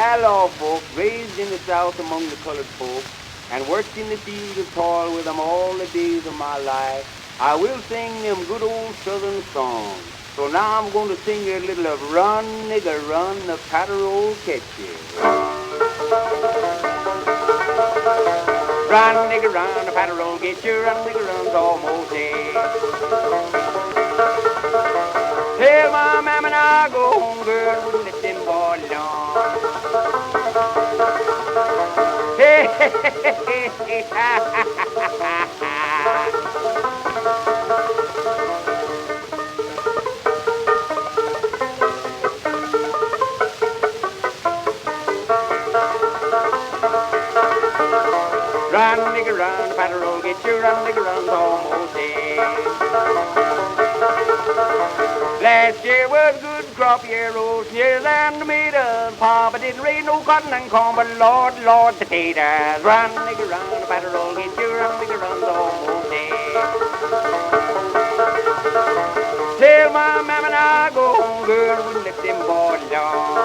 outlaw folk, raised in the South among the colored folk, and worked in the field of toil with them all the days of my life, I will sing them good old southern songs. So now I'm going to sing you a little of Run, Nigger, Run, the Patter-Roll Catch You. Run, nigger, run, the patter-roll get you. Run, nigger, run's almost dead. Tell my mamma now I go home, girl, wouldn't let them boys alone. Hey, hey, hey, hey, hey, ha, ha, ha, ha, ha. Run, nigger, run, the patter-roll get you. Run, nigger, run's almost dead. Last year was a good crop year, roast years and tomatoes. Papa didn't raise no cotton and corn, but Lord, Lord, potatoes. Run, nigger, run, the patter-roll get you. Run, nigger, run's almost dead. Tell my mamma now I go home, girl, wouldn't let them boys alone.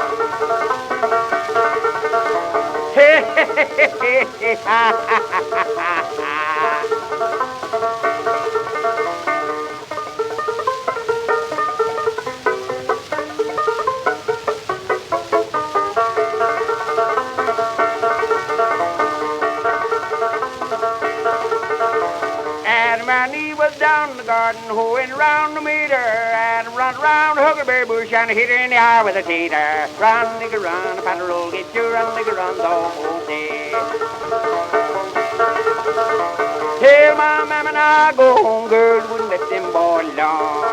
Hey, hey, hey, hey, hey, ha, ha, ha, ha, ha. And my knee was down in the garden, hoeing round the meter, and run round the huckleberry bush and hit her in the eye with a tater. Run, nigger, run, the patter-roll get you. Run, nigger, run's almost dead. Tell my mamma now I go home, girl, wouldn't let them boys alone.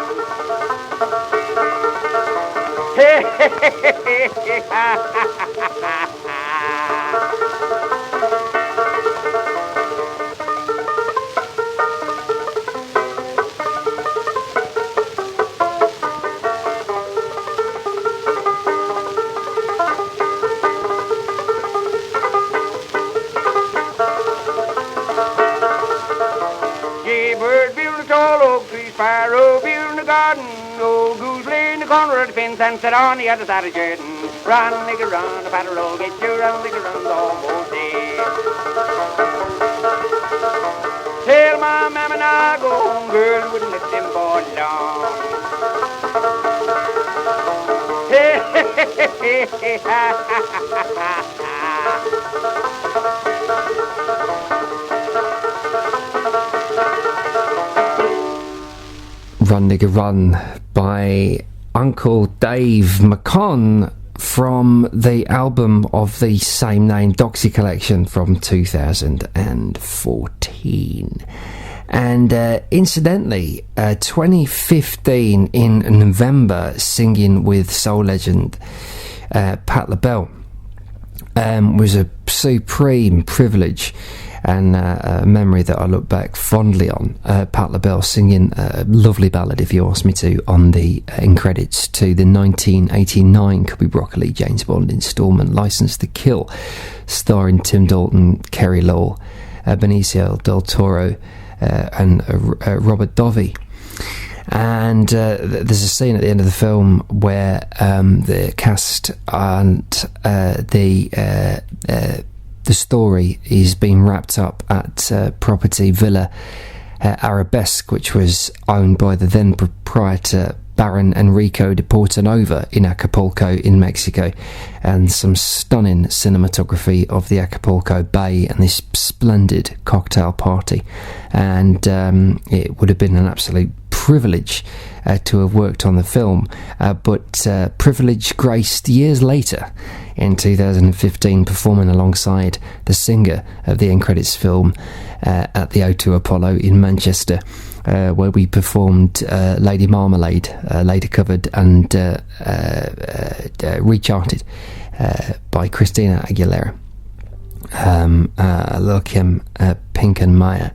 Hey, hey, hey, hey, hey, ha, ha, ha, ha, ha. Bird built a tall oak tree, sparrow built in the garden, old goose lay in the corner of the fence and sat on the other side of the curtain. Run, nigger, run, the patter-roll get you. Run, nigger, run's almost dead. Tell my mamma now I go home, girl, wouldn't let them boys alone. Hey, hey, hey, hey, hey, ha, ha, ha, ha, ha. Run, Nigger, Run by Uncle Dave Macon from the album of the same name, Doxy Collection, from 2014. And incidentally, 2015 in November, singing with soul legend Pat LaBelle was a supreme privilege and a memory that I look back fondly on. Pat LaBelle singing a lovely ballad, if you ask me to, on the in credits to the 1989 Cubby Broccoli James Bond instalment License to Kill, starring Tim Dalton, Kerry Law, Benicio del Toro, and Robert Dovey. And there's a scene at the end of the film where the cast and the story is being wrapped up at property Villa Arabesque, which was owned by the then proprietor Baron Enrico de Portanova in Acapulco in Mexico, and some stunning cinematography of the Acapulco Bay and this splendid cocktail party. And it would have been an absolute privilege to have worked on the film, but privilege graced years later in 2015, performing alongside the singer of the end credits film at the O2 Apollo in Manchester, where we performed Lady Marmalade, later covered and recharted by Christina Aguilera, Lil' Kim, Pink and Maya.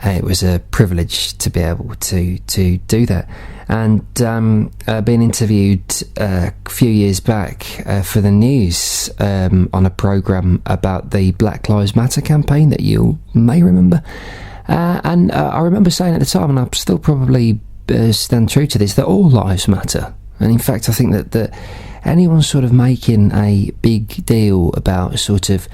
It was a privilege to be able to do that. And being interviewed a few years back for the news on a programme about the Black Lives Matter campaign that you may remember. And I remember saying at the time, and I still probably stand true to this, that all lives matter. And in fact, I think that anyone sort of making a big deal about sort of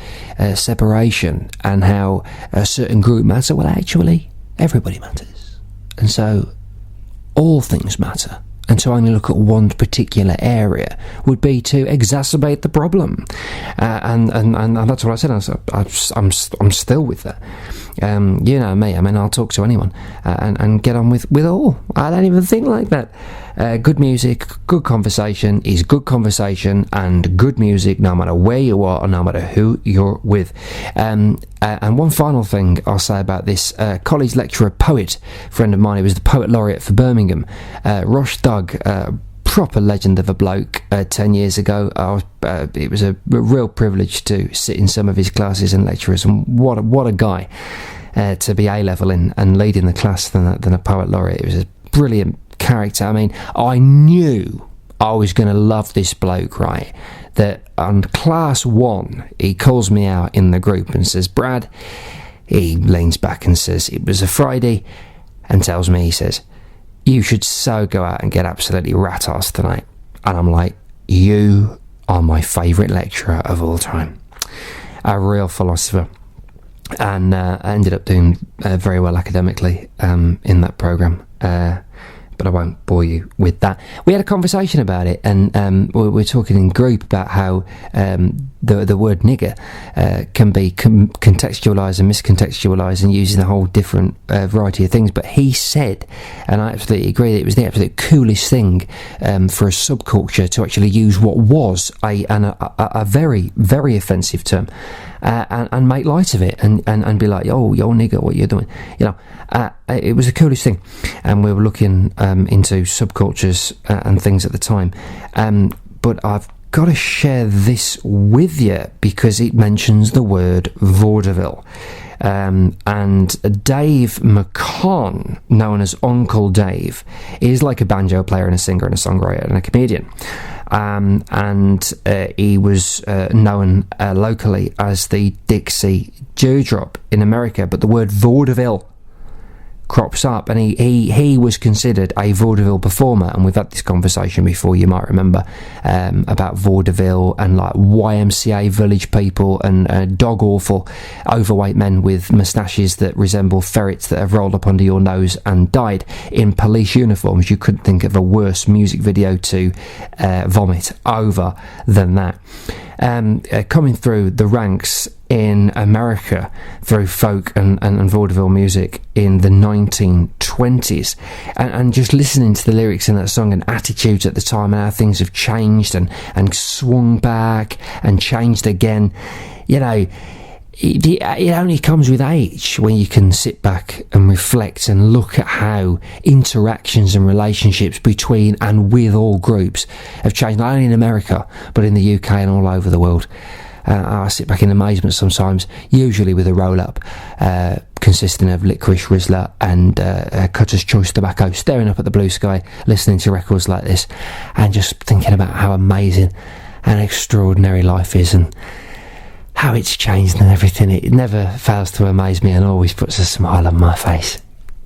separation and how a certain group matter, well, actually, everybody matters. And so all things matter. And to only look at one particular area would be to exacerbate the problem. And that's what I said. I'm still with that. You know me, I mean, I'll talk to anyone and get on with all. I don't even think like that. Good music, good conversation is good conversation, and good music no matter where you are or no matter who you're with. And one final thing I'll say about this college lecturer poet friend of mine, who was the poet laureate for Birmingham, Rosh Doug, proper legend of a bloke. 10 years ago, it was a real privilege to sit in some of his classes and lecturers, and what a guy to be A-level in and leading the class than a poet laureate. It was a brilliant character. I mean, I knew I was going to love this bloke, right? That on class 1, he calls me out in the group and says, Brad, he leans back and says, it was a Friday, and tells me, he says, you should so go out and get absolutely rat-ass tonight. And I'm like, you are my favourite lecturer of all time. A real philosopher. And I ended up doing very well academically in that programme. But I won't bore you with that. We had a conversation about it, and we're talking in group about how the word nigger can be contextualised and miscontextualised and used in a whole different variety of things. But he said, and I absolutely agree, that it was the absolute coolest thing for a subculture to actually use what was a very, very offensive term and make light of it and be like, oh, yo nigger, what you're doing, you know. It was the coolest thing, and we were looking into subcultures and things at the time, but I've got to share this with you because it mentions the word vaudeville, and Dave Macon, known as Uncle Dave, is like a banjo player and a singer and a songwriter and a comedian. And he was known locally as the Dixie Dewdrop in America, but the word vaudeville crops up, and he was considered a vaudeville performer, and we've had this conversation before, you might remember, about vaudeville and like YMCA village people and dog awful overweight men with moustaches that resemble ferrets that have rolled up under your nose and died in police uniforms. You couldn't think of a worse music video to vomit over than that. Coming through the ranks in America through folk and vaudeville music in the 1920s, and just listening to the lyrics in that song and attitudes at the time and how things have changed and swung back and changed again, you know, it only comes with age when you can sit back and reflect and look at how interactions and relationships between and with all groups have changed, not only in America but in the UK and all over the world. I sit back in amazement sometimes, usually with a roll-up consisting of licorice Rizzler and Cutter's Choice tobacco, staring up at the blue sky, listening to records like this, and just thinking about how amazing and extraordinary life is and how it's changed and everything. It never fails to amaze me and always puts a smile on my face.